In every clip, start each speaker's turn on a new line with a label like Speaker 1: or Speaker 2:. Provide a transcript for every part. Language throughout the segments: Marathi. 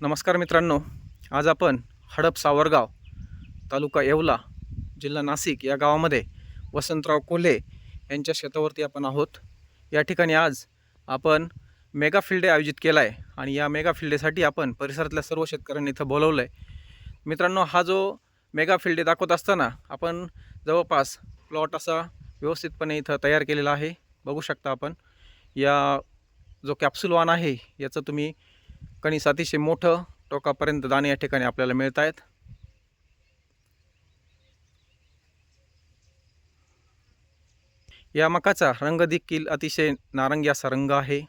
Speaker 1: नमस्कार मित्रांनो, आज आपण हडप सावरगाव, तालुका येवला, जिल्हा नाशिक या गावामध्ये वसंतराव कोल्हे यांच्या शेतावरती आपण आहोत. या ठिकाणी आज आपण मेगा फील्ड डे आयोजित केला आहे आणि या मेगा फील्ड डेसाठी आपण परिसरातल्या सर्व शेतकऱ्यांनी इथं बोलवलं आहे. मित्रांनो, हा जो मेगा फील्ड डे दाखवत असताना आपण जवळपास प्लॉट असा व्यवस्थितपणे इथं तयार केलेला आहे. बघू शकता आपण या जो कॅप्सूल वाण आहे याचं तुम्ही कणीस अतिशय मोठं टोकापर्यंत दाणे या ठिकाणी आपल्याला मिळत आहेत. या मकाचा रंग देखील अतिशय नारंगी असा रंग आहे.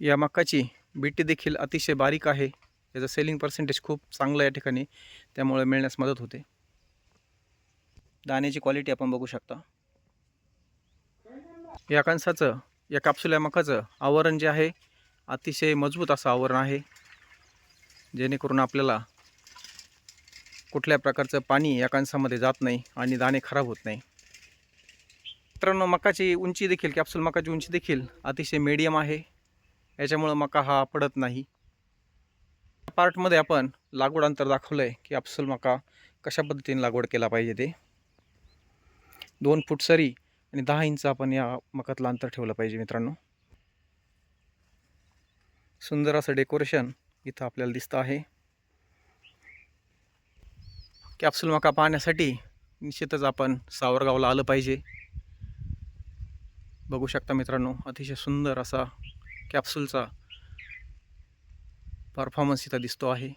Speaker 1: या मकाची बीटी देखील अतिशय बारीक आहे. याचं सेलिंग पर्सेंटेज खूप चांगलं या ठिकाणी त्यामुळे मिळण्यास मदत होते. दाण्याची क्वालिटी आपण बघू शकता. या कणसाचं या कॅप्सूल या मकाचं आवरण जे आहे अतिशय मजबूत असं आवरण आहे, जेणेकरून आपल्याला कुठल्या प्रकारचं पाणी या कणसामध्ये जात नाही आणि दाणे खराब होत नाही. मित्रांनो, मकाची उंची देखील कॅप्सूल मकाची उंची देखील अतिशय मीडियम आहे. याच्यामुळे मका हा पडत नाही. पार्टमध्ये आपण लागवड अंतर दाखवलं आहे की कॅप्सूल मका कशा पद्धतीने लागवड केला पाहिजे. ते 2 फूट सरी आणि 10 इंच आपण या मकातलं अंतर ठेवलं पाहिजे. मित्रांनो, सुंदर असं डेकोरेशन इथं आपल्याला दिसतं आहे. कॅप्सूल मका पाहण्यासाठी निश्चितच आपण सावरगावला आलं पाहिजे. बघू शकता मित्रांनो, अतिशय सुंदर असा कॅप्सूलचा परफॉर्मन्स इथं दिसतो आहे.